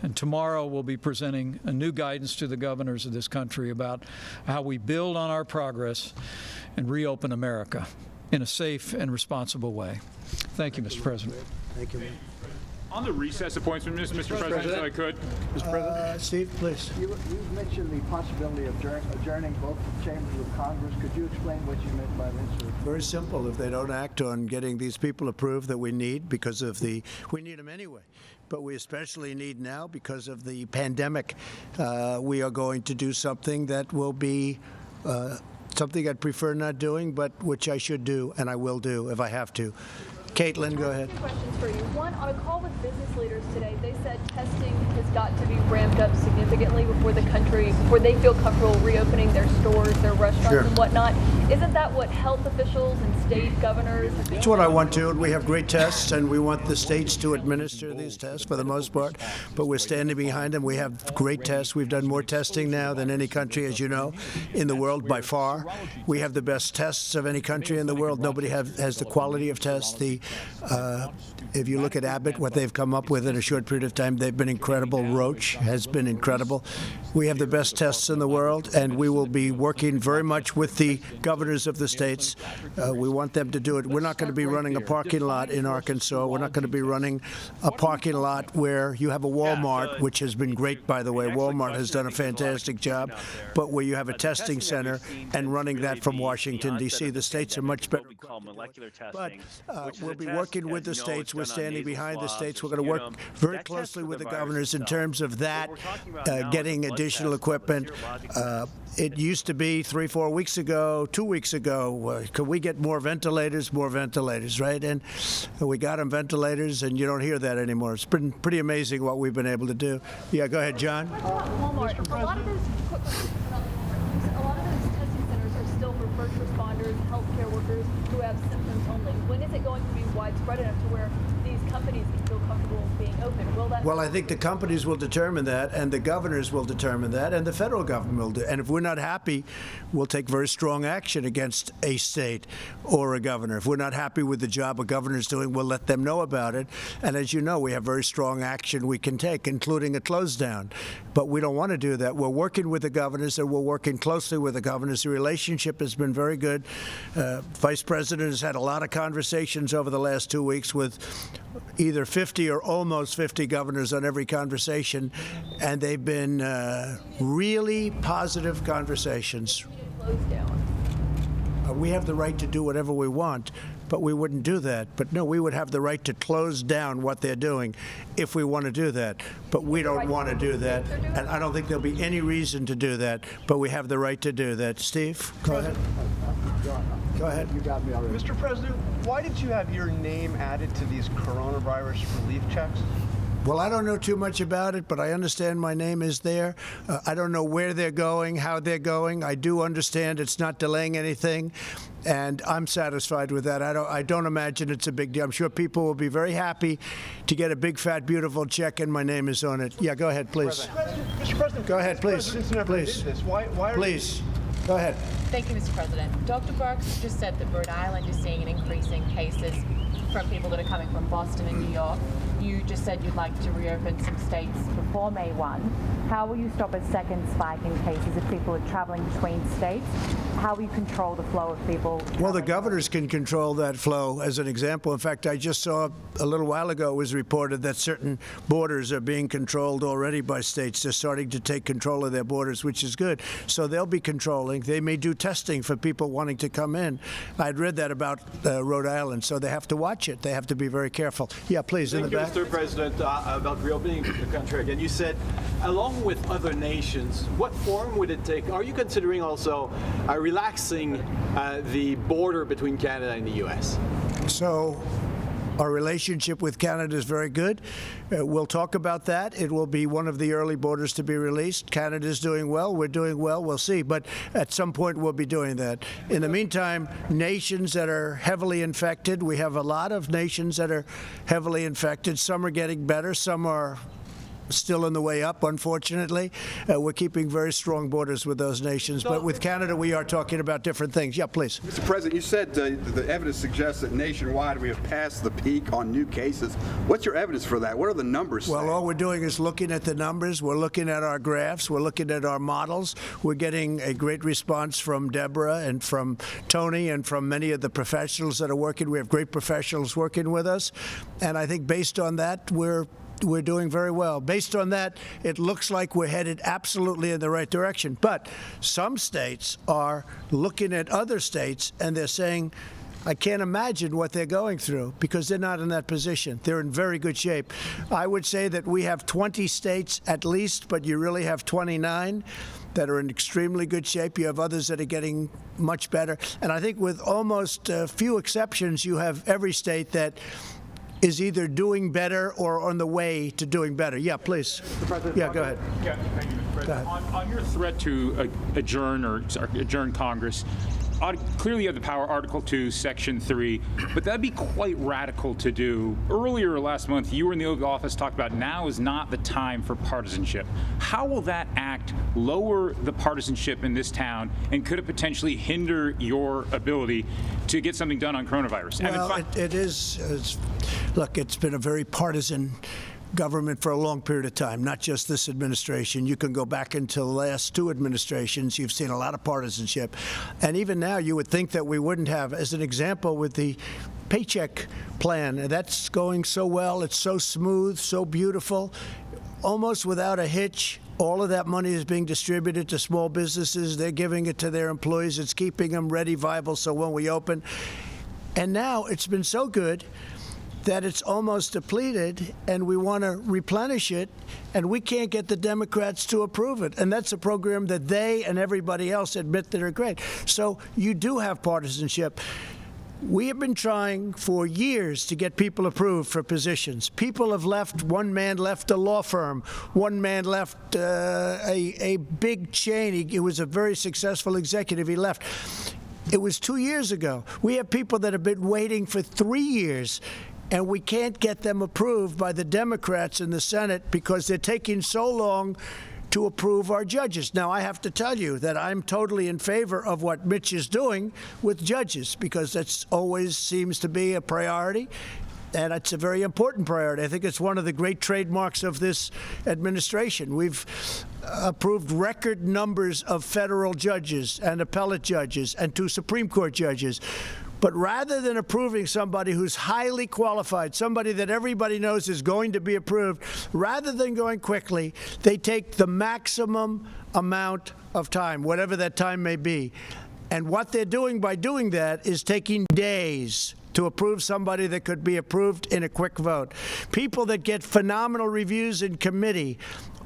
And tomorrow we'll be presenting a new guidance to the governors of this country about how we build on our progress and reopen America in a safe and responsible way. Thank you, Mr. President. Thank you. On the recess appointments, Mr. President, if I could. Mr. President. Steve, please. You mentioned the possibility of adjourning both chambers of Congress. Could you explain what you meant by this? Very simple. If they don't act on getting these people approved that we need because of we need them anyway. But we especially need now because of the pandemic. We are going to do something that will be something I'd prefer not doing, but which I should do, and I will do if I have to. Caitlin, go ahead. Two questions for you. One, on a call with business leaders today, they said testing has got to be ramped up significantly before they feel comfortable reopening their stores, their restaurants, and whatnot. Isn't that what health officials and state governors? That's what I want to. We have great tests, and we want the states to administer these tests for the most part. But we're standing behind them. We have great tests. We've done more testing now than any country, as you know, in the world by far. We have the best tests of any country in the world. Nobody has the quality of tests. If you look at Abbott, what they've come up with in a short period of time, they've been incredible. Roche has been incredible. We have the best tests in the world, and we will be working very much with the governors of the states. We want them to do it. We're not going to be running a parking lot in Arkansas. We're not going to be running a parking lot where you have a Walmart, which has been great, by the way. Walmart has done a fantastic job. But where you have a testing center and running that from Washington, D.C., the states are much better. But we'll be working with the states. We're standing behind the states. We're going to work very closely with the governors in terms of that, getting additional equipment. It used to be 3-4 weeks ago, 2 weeks ago, could we get more ventilators? More ventilators, right? And we got them ventilators, and you don't hear that anymore. It's been pretty amazing what we've been able to do. Yeah, go ahead, John. Walmart. A lot of those testing centers are still for first responders, healthcare workers who have symptoms only. When is it going to be widespread enough to where these companies can feel comfortable being open? Will that? Well, I think the companies will determine that, and the governors will determine that, and the federal government will do. And if we're not happy, we'll take very strong action against a state or a governor. If we're not happy with the job a governor's doing, we'll let them know about it. And as you know, we have very strong action we can take, including a close down. But we don't want to do that. We're working with the governors, and we're working closely with the governors. The relationship has been very good. Vice President has had a lot of conversations over the last 2 weeks with either 50 or almost 50 governors on every conversation, and they've been really positive conversations. We have the right to do whatever we want, but we wouldn't do that. But no, we would have the right to close down what they're doing if we want to do that. But we don't want to do that, and I don't think there'll be any reason to do that, but we have the right to do that. Steve, go ahead. Go ahead. You got me already. Mr. President, why did you have your name added to these coronavirus relief checks? Well, I don't know too much about it, but I understand my name is there. I don't know where they're going, how they're going. I do understand it's not delaying anything, and I'm satisfied with that. I don't imagine it's a big deal. I'm sure people will be very happy to get a big, fat, beautiful check, and my name is on it. Yeah, go ahead, please. Mr. President, go ahead, please. Please. Did this. Why are please. Go ahead. Thank you, Mr. President. Dr. Birx just said that Rhode Island is seeing an increase in cases from people that are coming from Boston and New York. You just said you'd like to reopen some states before May 1. How will you stop a second spike in cases if people are traveling between states? How will you control the flow of people? Well, the governors can control that flow, as an example. In fact, I just saw a little while ago it was reported that certain borders are being controlled already by states. They're starting to take control of their borders, which is good. So they'll be controlling. They may do testing for people wanting to come in. I'd read that about Rhode Island, so they have to watch it. They have to be very careful. Yeah, please, in the back. Mr. President, about reopening the country again. You said, along with other nations, what form would it take? Are you considering also relaxing the border between Canada and the U.S.? So our relationship with Canada is very good. We'll talk about that. It will be one of the early borders to be released. Canada's doing well. We're doing well. We'll see. But at some point, we'll be doing that. In the meantime, nations that are heavily infected, we have a lot of nations that are heavily infected. Some are getting better. Some are still on the way up, unfortunately. We're keeping very strong borders with those nations. But with Canada, we are talking about different things. Yeah, please. Mr. President, you said the evidence suggests that nationwide we have passed the peak on new cases. What's your evidence for that? What are the numbers saying? Well, all we're doing is looking at the numbers. We're looking at our graphs. We're looking at our models. We're getting a great response from Deborah and from Tony and from many of the professionals that are working. We have great professionals working with us. And I think based on that, we're doing very well. Based on that, it looks like we're headed absolutely in the right direction. But some states are looking at other states and they're saying, I can't imagine what they're going through because they're not in that position. They're in very good shape. I would say that we have 20 states at least, but you really have 29 that are in extremely good shape. You have others that are getting much better. And I think with almost few exceptions, you have every state that is either doing better or on the way to doing better. Yeah, please. Yeah, go ahead. Yeah, thank you, Mr. President. On your threat to adjourn Congress, clearly you have the power, Article 2, Section 3, but that'd be quite radical to do. Earlier last month, you were in the Oval Office, talked about now is not the time for partisanship. How will that act lower the partisanship in this town, and could it potentially hinder your ability to get something done on coronavirus? Well, it is. Look, it's been a very partisan government for a long period of time, not just this administration. You can go back into the last two administrations. You've seen a lot of partisanship. And even now, you would think that we wouldn't have. As an example, with the paycheck plan, that's going so well. It's so smooth, so beautiful, almost without a hitch. All of that money is being distributed to small businesses. They're giving it to their employees. It's keeping them ready, viable, so when we open. And now it's been so good that it's almost depleted, and we want to replenish it, and we can't get the Democrats to approve it. And that's a program that they and everybody else admit that are great. So you do have partisanship. We have been trying for years to get people approved for positions. People have left. One man left a law firm. One man left a big chain. He was a very successful executive. He left. It was 2 years ago. We have people that have been waiting for 3 years, and we can't get them approved by the Democrats in the Senate because they're taking so long to approve our judges. Now, I have to tell you that I'm totally in favor of what Mitch is doing with judges because that always seems to be a priority, and it's a very important priority. I think it's one of the great trademarks of this administration. We've approved record numbers of federal judges and appellate judges and 2 Supreme Court judges. But rather than approving somebody who's highly qualified, somebody that everybody knows is going to be approved, rather than going quickly, they take the maximum amount of time, whatever that time may be. And what they're doing by doing that is taking days to approve somebody that could be approved in a quick vote. People that get phenomenal reviews in committee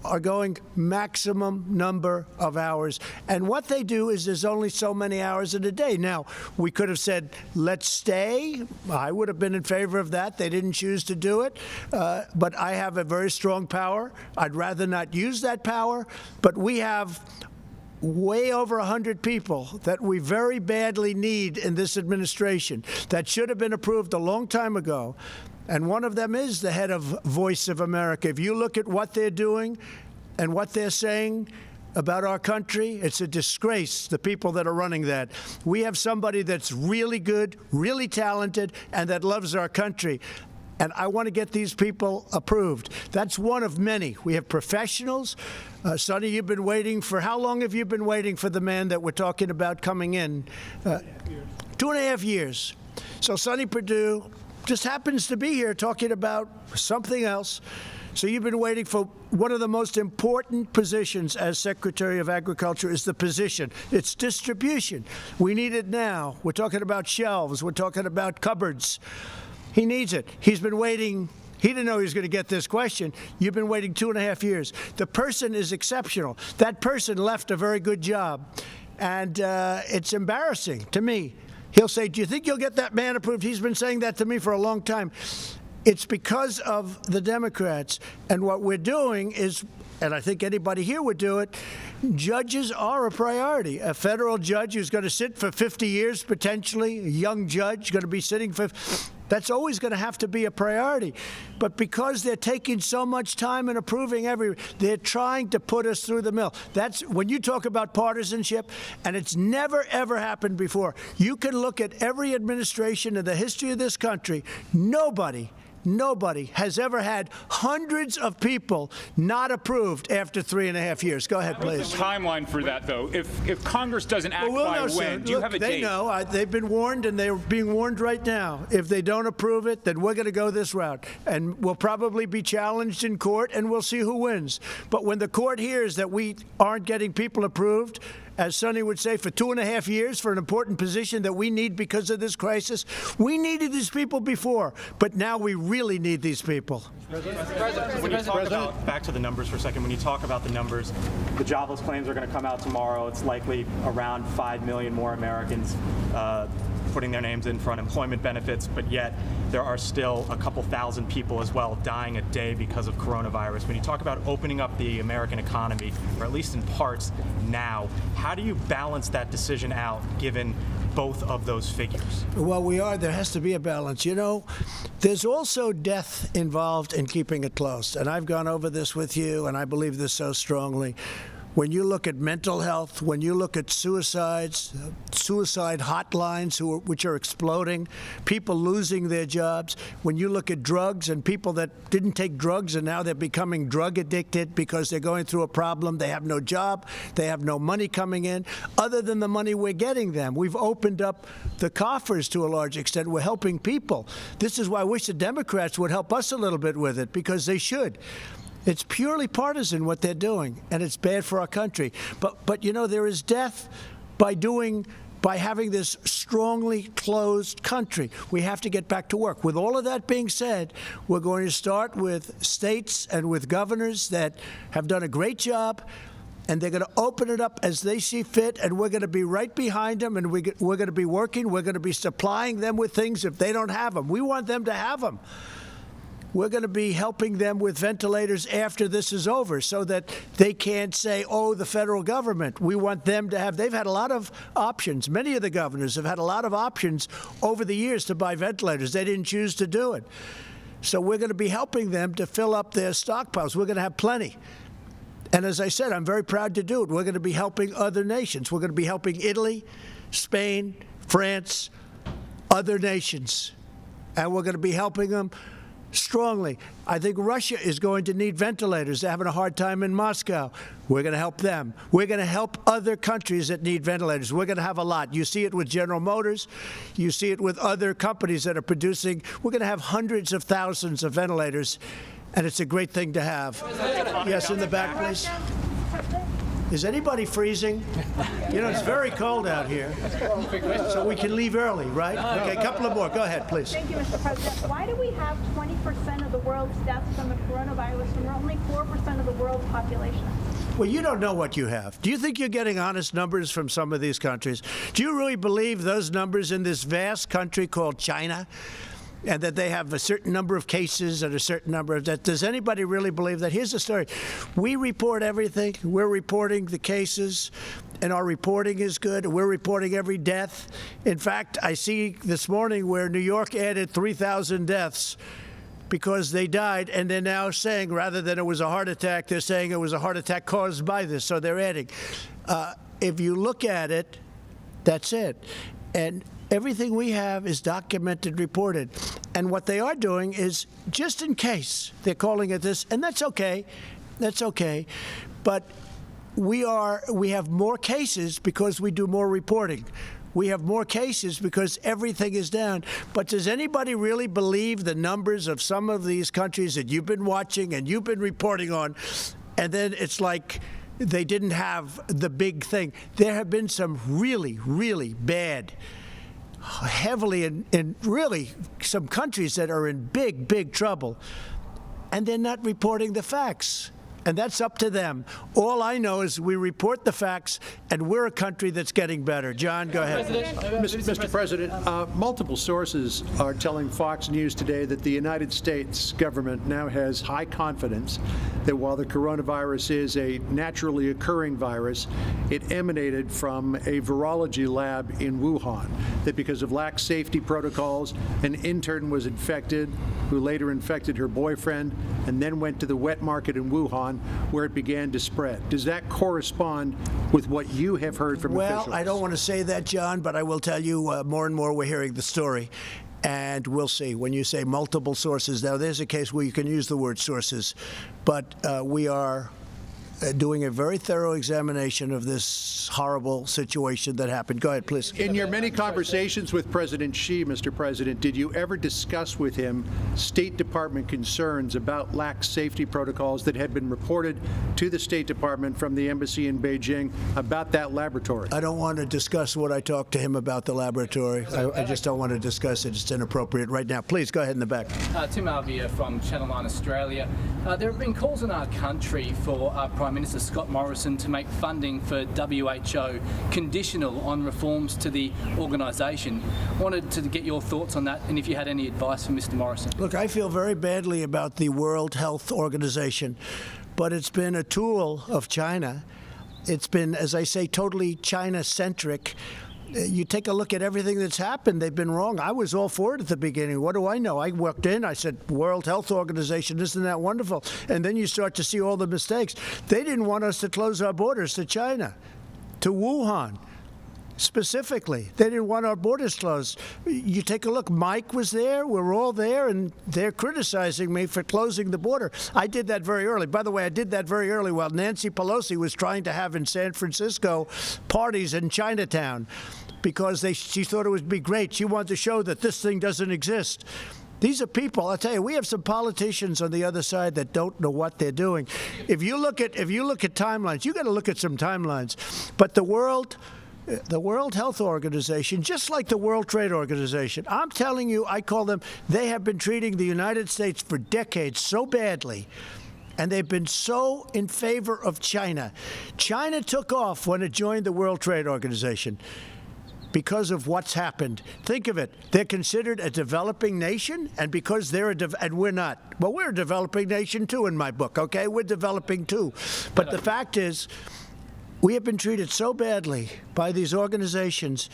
are going maximum number of hours. And what they do is there's only so many hours in a day. Now, we could have said, let's stay. I would have been in favor of that. They didn't choose to do it. But I have a very strong power. I'd rather not use that power. But we have way over 100 people that we very badly need in this administration that should have been approved a long time ago. And one of them is the head of Voice of America. If you look at what they're doing and what they're saying about our country, it's a disgrace, the people that are running that. We have somebody that's really good, really talented, and that loves our country. And I want to get these people approved. That's one of many. We have professionals. Sonny, you've been waiting for, how long have you been waiting for the man that we're talking about coming in? 2.5 years. So Sonny Perdue just happens to be here talking about something else. So you've been waiting for one of the most important positions as Secretary of Agriculture is the position. It's distribution. We need it now. We're talking about shelves. We're talking about cupboards. He needs it. He's been waiting. He didn't know he was going to get this question. You've been waiting 2.5 years. The person is exceptional. That person left a very good job. And it's embarrassing to me. He'll say, do you think you'll get that man approved? He's been saying that to me for a long time. It's because of the Democrats. And what we're doing is, and I think anybody here would do it, judges are a priority. A federal judge who's going to sit for 50 years, potentially, a young judge going to be sitting for That's always going to have to be a priority. But because they're taking so much time and approving they're trying to put us through the mill. That's when you talk about partisanship, and it's never, ever happened before. You can look at every administration in the history of this country. Nobody has ever had hundreds of people not approved after 3.5 years. Go ahead, please. What's the timeline for that, though? If Congress doesn't act by when, do you have a date? They know. They've been warned, and they're being warned right now. If they don't approve it, then we're going to go this route. And we'll probably be challenged in court, and we'll see who wins. But when the court hears that we aren't getting people approved, as Sonny would say, for 2.5 years for an important position that we need because of this crisis. We needed these people before, but now we really need these people. When you talk about, back to the numbers for a second, when you talk about the numbers, the jobless claims are going to come out tomorrow. It's likely around 5 million more Americans putting their names in for unemployment benefits, but yet there are still a couple thousand people as well dying a day because of coronavirus. When you talk about opening up the American economy, or at least in parts now, how do you balance that decision out given both of those figures? Well, there has to be a balance. You know, there's also death involved in keeping it close. And I've gone over this with you, and I believe this so strongly. When you look at mental health, when you look at suicides, suicide hotlines which are exploding, people losing their jobs, when you look at drugs and people that didn't take drugs and now they're becoming drug addicted because they're going through a problem, they have no job, they have no money coming in, other than the money we're getting them. We've opened up the coffers to a large extent. We're helping people. This is why I wish the Democrats would help us a little bit with it, because they should. It's purely partisan what they're doing, and it's bad for our country. But you know, there is death by having this strongly closed country. We have to get back to work. With all of that being said, we're going to start with states and with governors that have done a great job, and they're going to open it up as they see fit, and we're going to be right behind them, and we're going to be working. We're going to be supplying them with things if they don't have them. We want them to have them. We're going to be helping them with ventilators after this is over so that they can't say, oh, the federal government. We want them to have. They've had a lot of options. Many of the governors have had a lot of options over the years to buy ventilators. They didn't choose to do it. So we're going to be helping them to fill up their stockpiles. We're going to have plenty. And as I said, I'm very proud to do it. We're going to be helping other nations. We're going to be helping Italy, Spain, France, other nations. And we're going to be helping them strongly. I think Russia is going to need ventilators. They're having a hard time in Moscow. We're going to help them. We're going to help other countries that need ventilators. We're going to have a lot. You see it with General Motors. You see it with other companies that are producing. We're going to have hundreds of thousands of ventilators, and it's a great thing to have. Yes, in the back, please. Is anybody freezing? You know, it's very cold out here, so we can leave early, right? Okay, a couple of more. Go ahead, please. Thank you, Mr. President. Why do we have 20% of the world's deaths from the coronavirus when we're only 4% of the world's population? Well, you don't know what you have. Do you think you're getting honest numbers from some of these countries? Do you really believe those numbers in this vast country called China? And that they have a certain number of cases and a certain number of deaths. Does anybody really believe that? Here's the story. We report everything. We're reporting the cases, and our reporting is good. We're reporting every death. In fact, I see this morning where New York added 3,000 deaths because they died, and they're now saying, rather than it was a heart attack, they're saying it was a heart attack caused by this. So they're adding. If you look at it, that's it. And everything we have is documented, reported. And what they are doing is, just in case, they're calling it this, and that's okay. That's okay. But we have more cases because we do more reporting. We have more cases because everything is down. But does anybody really believe the numbers of some of these countries that you've been watching and you've been reporting on, and then it's like they didn't have the big thing? There have been some really, really bad, heavily in really some countries that are in big, big trouble, and they're not reporting the facts. And that's up to them. All I know is we report the facts, and we're a country that's getting better. John, go ahead. Mr. President, multiple sources are telling Fox News today that the United States government now has high confidence that while the coronavirus is a naturally occurring virus, it emanated from a virology lab in Wuhan, that because of lax safety protocols, an intern was infected, who later infected her boyfriend, and then went to the wet market in Wuhan, where it began to spread. Does that correspond with what you have heard from officials? Well, I don't want to say that, John, but I will tell you more and more we're hearing the story. And we'll see. When you say multiple sources, now there's a case where you can use the word sources, but we are doing a very thorough examination of this horrible situation that happened. Go ahead, please. In your many conversations with President Xi, Mr. President, did you ever discuss with him State Department concerns about lax safety protocols that had been reported to the State Department from the embassy in Beijing about that laboratory? I don't want to discuss what I talked to him about the laboratory. I just don't want to discuss it. It's inappropriate right now. Please, go ahead in the back. Tim Alvia from Channel 9 Australia. There have been calls in our country for Prime Minister Scott Morrison to make funding for WHO conditional on reforms to the organisation. Wanted to get your thoughts on that and if you had any advice for Mr. Morrison. Look, I feel very badly about the World Health Organization, but it's been a tool of China. It's been, as I say, totally China-centric. You take a look at everything that's happened, they've been wrong. I was all for it at the beginning. What do I know? I walked in, I said, World Health Organization, isn't that wonderful? And then you start to see all the mistakes. They didn't want us to close our borders to China, to Wuhan. Specifically, they didn't want our borders closed. You take a look, Mike was there, we're all there, and they're criticizing me for closing the border. I did that very early. By the way, I did that very early while Nancy Pelosi was trying to have in San Francisco parties in Chinatown because she thought it would be great. She wanted to show that this thing doesn't exist. These are people, I'll tell you, we have some politicians on the other side that don't know what they're doing. If you look at timelines, you got to look at some timelines. But the World Health Organization, just like the World Trade Organization, I'm telling you, I call them, they have been treating the United States for decades so badly, and they've been so in favor of China. China took off when it joined the World Trade Organization because of what's happened. Think of it. They're considered a developing nation, and because they're and we're not. Well, we're a developing nation, too, in my book, okay? We're developing, too. But the fact is, we have been treated so badly by these organizations,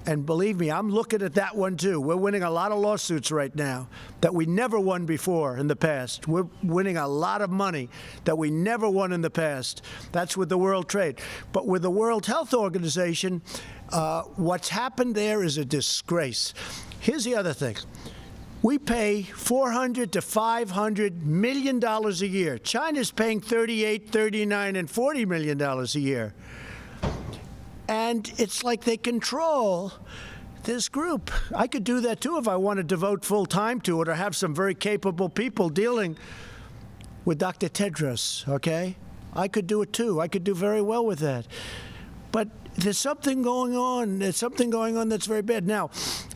and believe me, I'm looking at that one too. We're winning a lot of lawsuits right now that we never won before in the past. We're winning a lot of money that we never won in the past. That's with the World Trade. But with the World Health Organization, what's happened there is a disgrace. Here's the other thing. We pay $400 to $500 million a year. China's paying $38, $39, and $40 million a year. And it's like they control this group. I could do that, too, if I want to devote full time to it or have some very capable people dealing with Dr. Tedros, okay? I could do it, too. I could do very well with that. But there's something going on. There's something going on that's very bad. Now,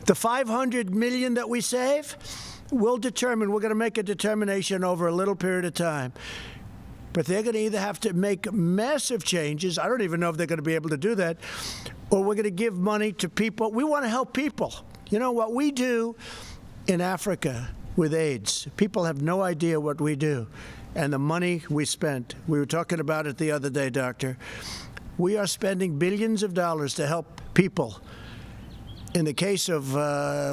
the $500 million that we save, we're going to make a determination over a little period of time. But they're going to either have to make massive changes. I don't even know if they're going to be able to do that. Or we're going to give money to people. We want to help people. You know, what we do in Africa with AIDS, people have no idea what we do. And the money we spent. We were talking about it the other day, Doctor. We are spending billions of dollars to help people. In the case of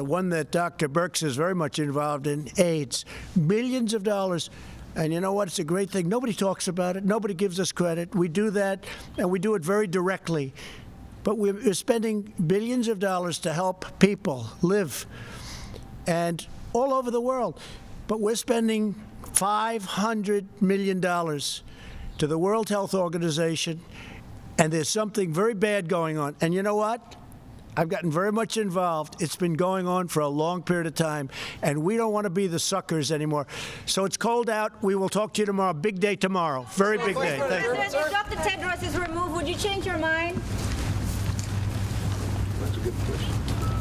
one that Dr. Birx is very much involved in, AIDS, billions of dollars. And you know what? It's a great thing. Nobody talks about it. Nobody gives us credit. We do that, and we do it very directly. But we're spending billions of dollars to help people live, and all over the world. But we're spending $500 million to the World Health Organization, and there's something very bad going on. And you know what? I've gotten very much involved. It's been going on for a long period of time, and we don't want to be the suckers anymore. So it's cold out. We will talk to you tomorrow. Big day tomorrow. Very big day. Thank you. If Dr. Tedros is removed, would you change your mind? That's a good question.